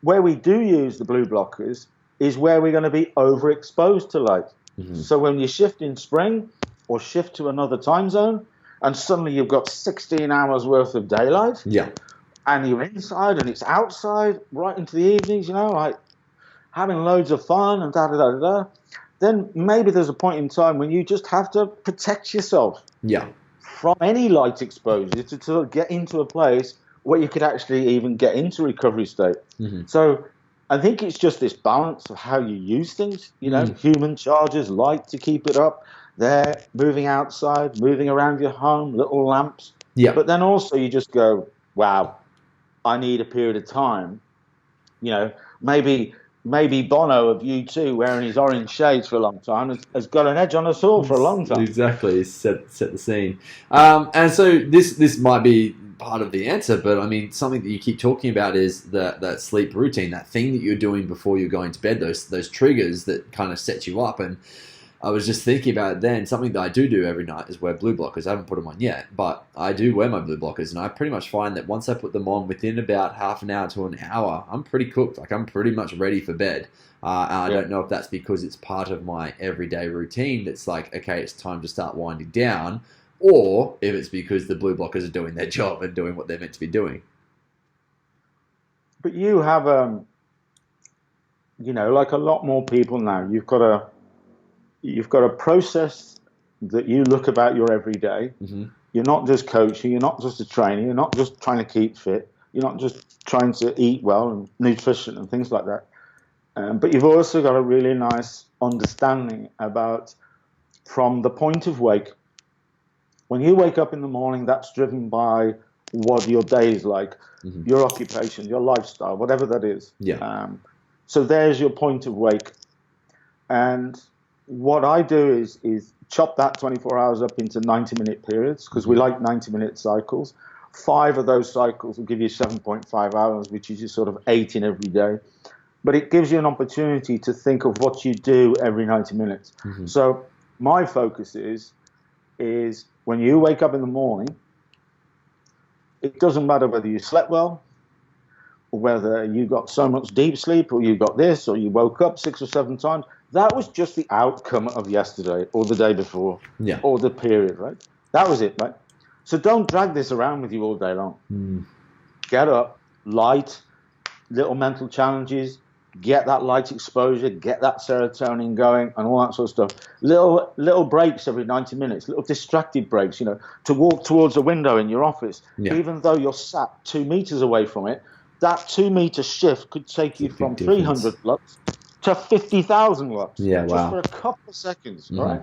[SPEAKER 2] where we do use the blue blockers is where we're going to be overexposed to light. Mm-hmm. So when you shift in spring or shift to another time zone, and suddenly you've got 16 hours worth of daylight,
[SPEAKER 1] yeah,
[SPEAKER 2] and you're inside and it's outside right into the evenings, like having loads of fun and da-da-da-da-da, then maybe there's a point in time when you just have to protect yourself from any light exposure to get into a place where you could actually even get into recovery state. Mm-hmm. So I think it's just this balance of how you use things, human chargers, light to keep it up, they're moving outside, moving around your home, little lamps. Yeah. But then also you just go, wow, I need a period of time. Maybe Bono of U2 wearing his orange shades for a long time has got an edge on us all for a long time.
[SPEAKER 1] Exactly, set the scene. And so this might be part of the answer, but I mean, something that you keep talking about is that sleep routine, that thing that you're doing before you're going to bed, those triggers that kind of set you up. And I was just thinking about it then, something that I do every night is wear blue blockers. I haven't put them on yet, but I do wear my blue blockers, and I pretty much find that once I put them on, within about half an hour to an hour, I'm pretty cooked. Like, I'm pretty much ready for bed. And I don't know if that's because it's part of my everyday routine that's like, okay, it's time to start winding down, or if it's because the blue blockers are doing their job and doing what they're meant to be doing.
[SPEAKER 2] But you have, like a lot more people now, you've got a process that you look about your everyday. Mm-hmm. You're not just coaching, you're not just a trainer, you're not just trying to keep fit, you're not just trying to eat well and nutrition and things like that. But you've also got a really nice understanding about from the point of wake. When you wake up in the morning, that's driven by what your day is like, mm-hmm. your occupation, your lifestyle, whatever that is.
[SPEAKER 1] Yeah.
[SPEAKER 2] So there's your point of wake. And what I do is chop that 24 hours up into 90-minute periods, because we like 90-minute cycles. 5 of those cycles will give you 7.5 hours, which is just sort of 8 in every day. But it gives you an opportunity to think of what you do every 90 minutes. Mm-hmm. So my focus is when you wake up in the morning, it doesn't matter whether you slept well, or whether you got so much deep sleep, or you got this, or you woke up 6 or 7 times. That was just the outcome of yesterday, or the day before, or the period, right? That was it, right? So don't drag this around with you all day long. Mm. Get up, light, little mental challenges, get that light exposure, get that serotonin going, and all that sort of stuff. Little breaks every 90 minutes, little distracted breaks, to walk towards a window in your office. Yeah. Even though you're sat 2 meters away from it, that 2-meter shift could take you from 300 lux to 50,000 lux.
[SPEAKER 1] Yeah,
[SPEAKER 2] just for a couple of seconds, right?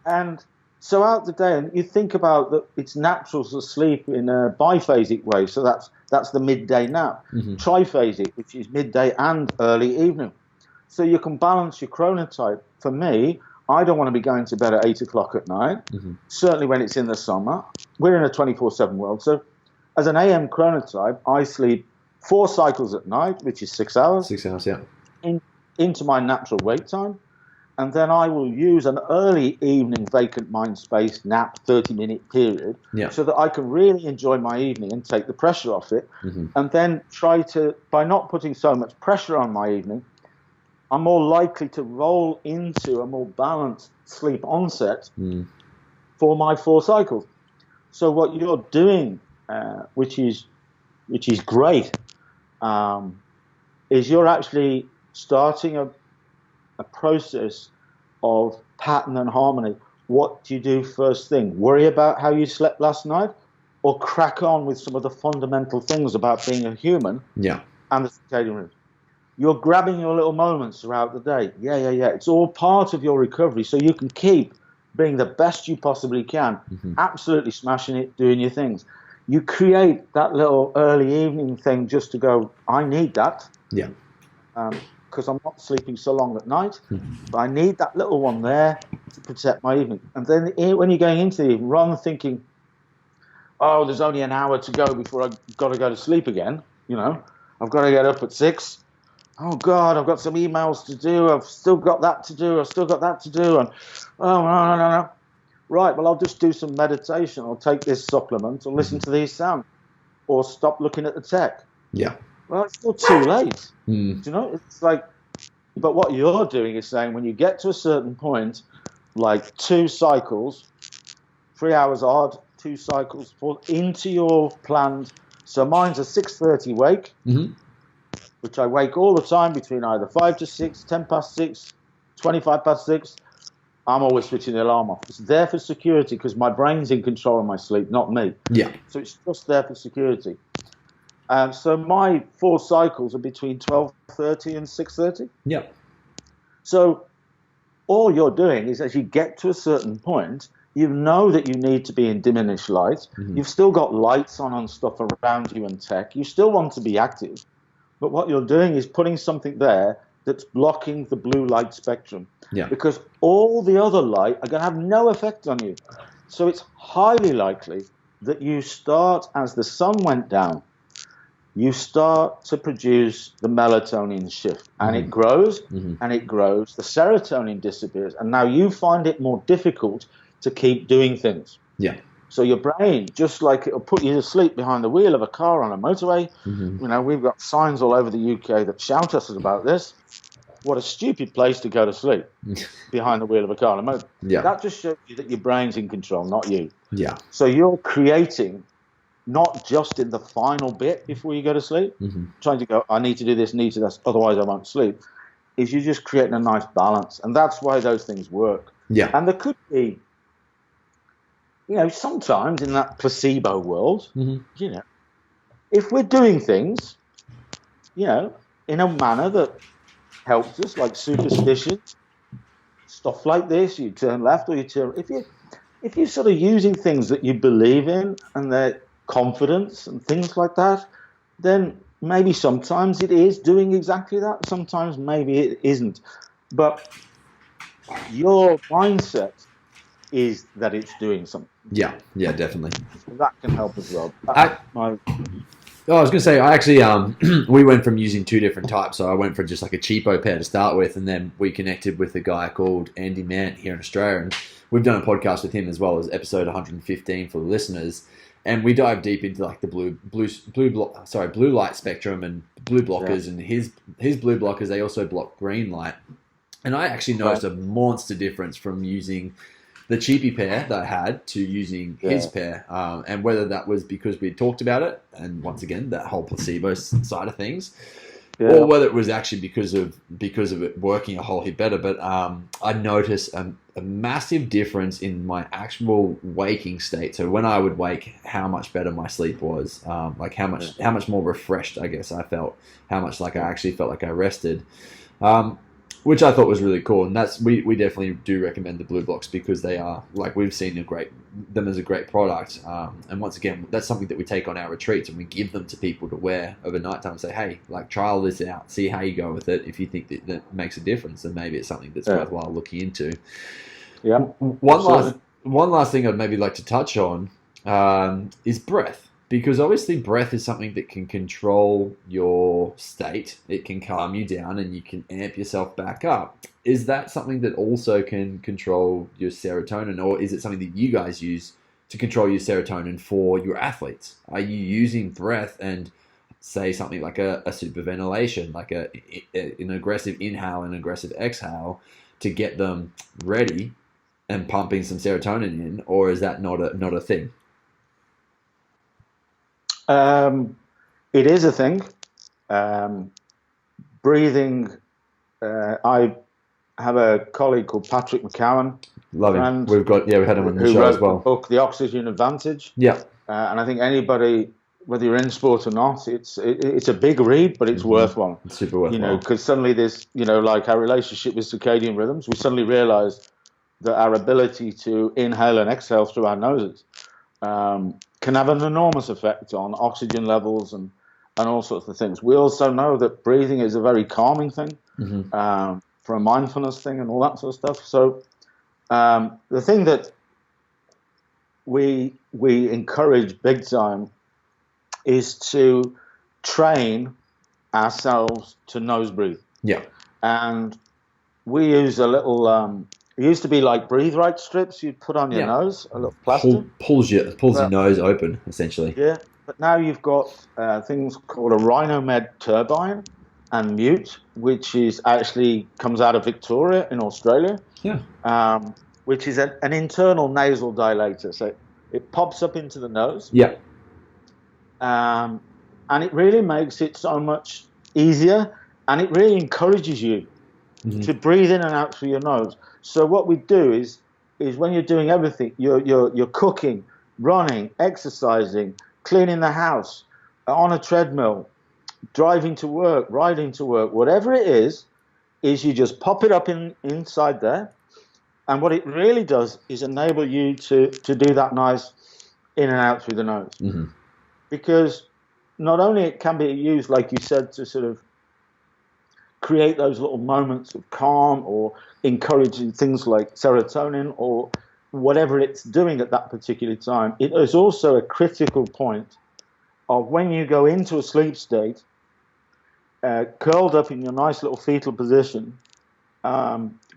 [SPEAKER 2] And so out the day, and you think about that, it's natural to sleep in a biphasic way. So that's the midday nap. Mm-hmm. Triphasic, which is midday and early evening. So you can balance your chronotype. For me, I don't want to be going to bed at 8 o'clock at night. Mm-hmm. Certainly when it's in the summer. We're in a 24/7 world. So as an AM chronotype, I sleep 4 cycles at night, which is 6 hours.
[SPEAKER 1] 6 hours, yeah.
[SPEAKER 2] Into my natural wake time. And then I will use an early evening vacant mind space nap 30-minute period so that I can really enjoy my evening and take the pressure off it.
[SPEAKER 1] Mm-hmm.
[SPEAKER 2] And then try to, by not putting so much pressure on my evening, I'm more likely to roll into a more balanced sleep onset for my 4 cycles. So what you're doing, which is great, is you're actually starting a process of pattern and harmony. What do you do first thing? Worry about how you slept last night, or crack on with some of the fundamental things about being a human and the circadian rhythm? You're grabbing your little moments throughout the day. Yeah. It's all part of your recovery, so you can keep being the best you possibly can, absolutely smashing it, doing your things. You create that little early evening thing just to go, I need that.
[SPEAKER 1] Yeah.
[SPEAKER 2] Because I'm not sleeping so long at night, but I need that little one there to protect my evening. And then when you're going into the evening, rather than thinking, oh, there's only an hour to go before I've got to go to sleep again, I've got to get up at 6. Oh, God, I've got some emails to do. I've still got that to do. And, oh, no. Right, well, I'll just do some meditation, or take this supplement, or listen to these sounds, or stop looking at the tech.
[SPEAKER 1] Yeah.
[SPEAKER 2] Well, it's still too late. It's like, but what you're doing is saying when you get to a certain point, like 2 cycles, 3 hours odd, 2 cycles fall into your planned. So mine's a 6:30 wake, which I wake all the time between either 5 to 6, 10 past 6, 25 past 6. I'm always switching the alarm off. It's there for security because my brain's in control of my sleep, not me.
[SPEAKER 1] Yeah.
[SPEAKER 2] So it's just there for security. So my 4 cycles are between 12:30 and 6:30.
[SPEAKER 1] Yeah.
[SPEAKER 2] So all you're doing is, as you get to a certain point, you know that you need to be in diminished light. You've still got lights on and stuff around you and tech. You still want to be active. But what you're doing is putting something there that's blocking the blue light spectrum.
[SPEAKER 1] Yeah.
[SPEAKER 2] Because all the other light are going to have no effect on you. So it's highly likely that you start, as the sun went down, you start to produce the melatonin shift. And it grows, and it grows. The serotonin disappears. And now you find it more difficult to keep doing things.
[SPEAKER 1] Yeah.
[SPEAKER 2] So your brain, just like it'll put you to sleep behind the wheel of a car on a motorway, we've got signs all over the UK that shout us about this. What a stupid place to go to sleep, behind the wheel of a car on a motorway.
[SPEAKER 1] Yeah.
[SPEAKER 2] That just shows you that your brain's in control, not you.
[SPEAKER 1] Yeah.
[SPEAKER 2] So you're creating, not just in the final bit before you go to sleep, trying to go, I need to do this, need to do this, otherwise I won't sleep, is you're just creating a nice balance. And that's why those things work.
[SPEAKER 1] Yeah.
[SPEAKER 2] And there could be, sometimes in that placebo world, if we're doing things, in a manner that helps us, like superstition, stuff like this, you turn left or you turn, if you're sort of using things that you believe in and their confidence and things like that, then maybe sometimes it is doing exactly that. Sometimes maybe it isn't. But your mindset is that it's doing something.
[SPEAKER 1] Yeah, definitely.
[SPEAKER 2] So that can help as well.
[SPEAKER 1] I was going to say, I actually, we went from using 2 different types. So I went for just like a cheapo pair to start with, and then we connected with a guy called Andy Mant here in Australia, and we've done a podcast with him as well, as episode 115 for the listeners. And we dive deep into like the blue light spectrum and blue blockers, and his blue blockers, they also block green light. And I actually noticed a monster difference from using the cheapy pair that I had to using his pair, and whether that was because we talked about it, and once again that whole placebo side of things, or whether it was actually because of it working a whole heap better. But I noticed a massive difference in my actual waking state. So when I would wake, how much better my sleep was, like how much more refreshed I guess I felt, how much like I actually felt like I rested. Which I thought was really cool, and that's we definitely do recommend the blue blocks because they are, like, we've seen them as a great product, and once again that's something that we take on our retreats and we give them to people to wear overnight time and say, hey, like, trial this out, see how you go with it. If you think that makes a difference, then maybe it's something that's worthwhile looking into. One last thing I'd maybe like to touch on is breath. Because obviously breath is something that can control your state. It can calm you down and you can amp yourself back up. Is that something that also can control your serotonin, or is it something that you guys use to control your serotonin for your athletes? Are you using breath and say something like a superventilation, like an aggressive inhale and aggressive exhale to get them ready and pumping some serotonin in, or is that not a thing?
[SPEAKER 2] It is a thing. Breathing. I have a colleague called Patrick McCowan,
[SPEAKER 1] Love him.
[SPEAKER 2] friend,
[SPEAKER 1] We had him on the
[SPEAKER 2] who
[SPEAKER 1] show
[SPEAKER 2] wrote
[SPEAKER 1] as well.
[SPEAKER 2] the book The Oxygen Advantage.
[SPEAKER 1] Yeah.
[SPEAKER 2] And I think anybody, whether you're in sport or not, it's a big read, but it's worth one.
[SPEAKER 1] It's super worthwhile.
[SPEAKER 2] You know, because suddenly this, you know, like our relationship with circadian rhythms, we suddenly realize that our ability to inhale and exhale through our noses can have an enormous effect on oxygen levels and all sorts of things. We also know that breathing is a very calming thing, for a mindfulness thing and all that sort of stuff. So the thing that we encourage big time is to train ourselves to nose breathe.
[SPEAKER 1] Yeah.
[SPEAKER 2] And we use a little, it used to be like breathe right strips you'd put on your nose, a little plaster.
[SPEAKER 1] Pulls your nose open, essentially.
[SPEAKER 2] Yeah, but now you've got things called a Rhinomed turbine and Mute, which is actually comes out of Victoria in Australia.
[SPEAKER 1] Yeah.
[SPEAKER 2] Which is an internal nasal dilator. So it pops up into the nose.
[SPEAKER 1] Yeah.
[SPEAKER 2] And it really makes it so much easier, and it really encourages you to breathe in and out through your nose. So what we do is when you're doing everything, you're cooking, running, exercising, cleaning the house, on a treadmill, driving to work, riding to work, whatever it is you just pop it up inside there. And what it really does is enable you to do that nice in and out through the nose. Because not only it can be used, like you said, to sort of create those little moments of calm or encouraging things like serotonin or whatever it's doing at that particular time, it is also a critical point of when you go into a sleep state, curled up in your nice little fetal position,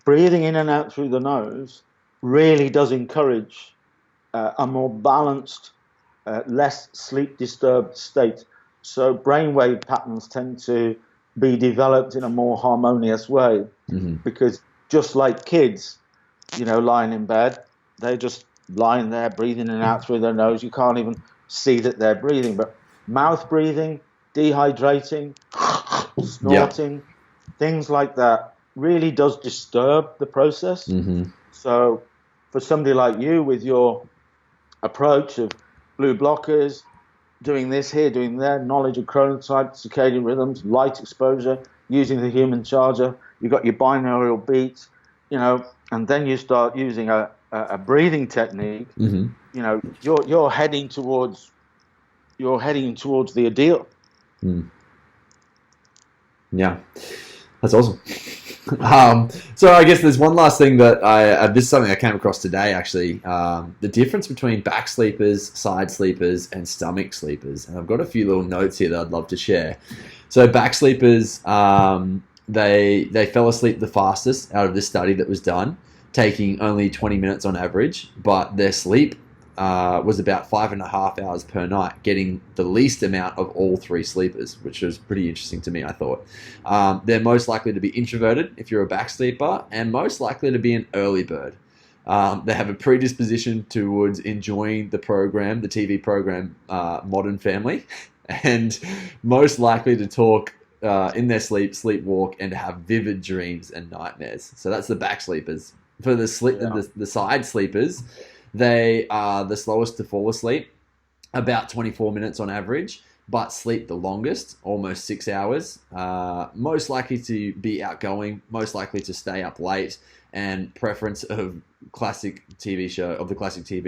[SPEAKER 2] breathing in and out through the nose really does encourage a more balanced, less sleep-disturbed state. So brainwave patterns tend to be developed in a more harmonious way because just like kids, you know, lying in bed, they're just lying there breathing in and out through their nose. You can't even see that they're breathing. But mouth breathing, dehydrating, snorting, things like that really does disturb the process. So for somebody like you with your approach of blue blockers, doing this here, doing there, knowledge of chronotype, circadian rhythms, light exposure, using the human charger, you've got your binaural beats, you know, and then you start using a breathing technique, you know, you're heading towards the ideal.
[SPEAKER 1] Yeah, that's awesome. So I guess there's one last thing that this is something I came across today, actually. The difference between back sleepers, side sleepers, and stomach sleepers. And I've got a few little notes here that I'd love to share. So back sleepers, they fell asleep the fastest out of this study that was done, taking only 20 minutes on average, but their sleep was about 5.5 hours per night, getting the least amount of all three sleepers, which was pretty interesting to me, I thought. They're most likely to be introverted if you're a back sleeper, and most likely to be an early bird. They have a predisposition towards enjoying the program, the TV program Modern Family, and most likely to talk in their sleep, sleepwalk, and to have vivid dreams and nightmares. So that's the back sleepers. For the side sleepers, they are the slowest to fall asleep, about 24 minutes on average, but sleep the longest, almost 6 hours. Most likely to be outgoing, most likely to stay up late, and preference of the classic TV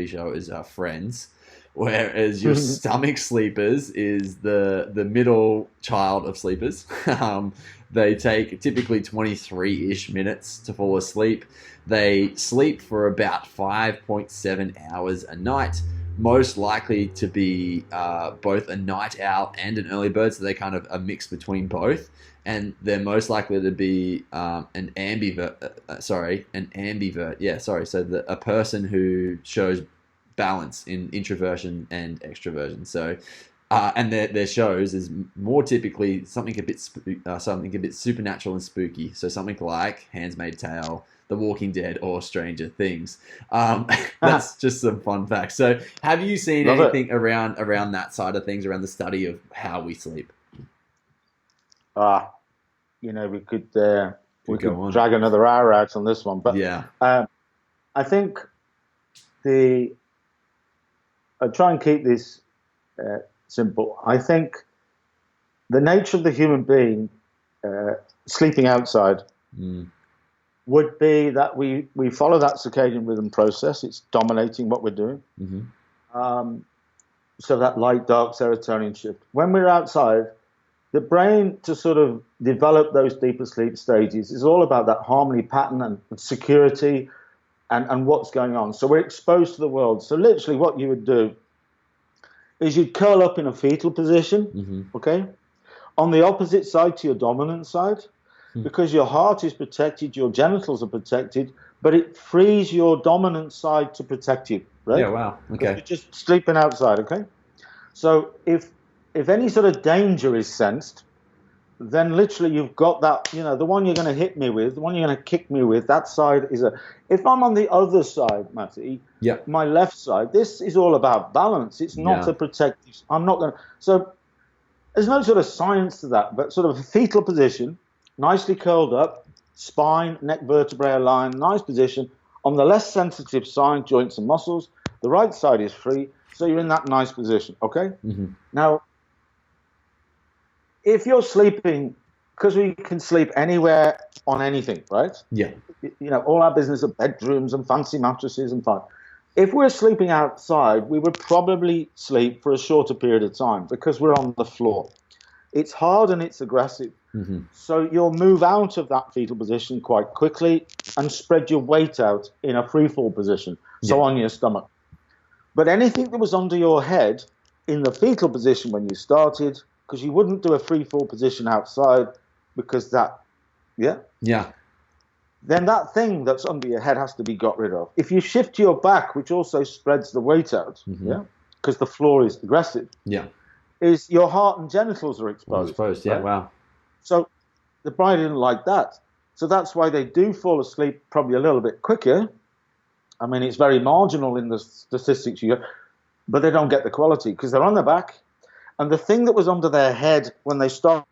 [SPEAKER 1] show is Friends. Whereas your stomach sleepers is the middle child of sleepers. They take typically 23-ish minutes to fall asleep. They sleep for about 5.7 hours a night, most likely to be both a night owl and an early bird, so they kind of a mix between both, and they're most likely to be an ambivert. An ambivert. Yeah, sorry. So a person who shows balance in introversion and extroversion. So. And their shows is more typically something a bit supernatural and spooky. So something like *Handmaid's Tale*, *The Walking Dead*, or *Stranger Things*. That's just some fun facts. So, have you seen anything around that side of things, around the study of how we sleep?
[SPEAKER 2] We could drag another hour out on this one, but
[SPEAKER 1] yeah,
[SPEAKER 2] I think I try and keep this simple. I think the nature of the human being sleeping outside would be that we follow that circadian rhythm process. It's dominating what we're doing. Mm-hmm. So that light, dark serotonin shift. When we're outside, the brain, to sort of develop those deeper sleep stages, is all about that harmony pattern and security and what's going on. So we're exposed to the world. So literally what you would do is you'd curl up in a fetal position, okay, on the opposite side to your dominant side, because your heart is protected, your genitals are protected, but it frees your dominant side to protect you, right?
[SPEAKER 1] Yeah, wow, okay.
[SPEAKER 2] You're just sleeping outside, okay? So if any sort of danger is sensed, then literally you've got that, the one you're going to hit me with, the one you're going to kick me with, that side is if I'm on the other side, Matty, my left side, this is all about balance. It's not a protective. I'm not going to. So there's no sort of science to that, but sort of a fetal position, nicely curled up, spine, neck vertebrae aligned, nice position. On the less sensitive side, joints and muscles, the right side is free, so you're in that nice position, okay? Mm-hmm. Now, if you're sleeping, because we can sleep anywhere on anything, right?
[SPEAKER 1] Yeah.
[SPEAKER 2] All our business are bedrooms and fancy mattresses and fun. If we're sleeping outside, we would probably sleep for a shorter period of time because we're on the floor. It's hard and it's aggressive. Mm-hmm. So you'll move out of that fetal position quite quickly and spread your weight out in a free fall position, so on your stomach. But anything that was under your head in the fetal position when you started, because you wouldn't do a free fall position outside because then that thing that's under your head has to be got rid of. If you shift your back, which also spreads the weight out, because the floor is aggressive, is your heart and genitals are exposed.
[SPEAKER 1] Right? Wow.
[SPEAKER 2] So the brain didn't like that. So that's why they do fall asleep probably a little bit quicker. I mean, it's very marginal in the statistics you get, but they don't get the quality because they're on their back. And the thing that was under their head when they started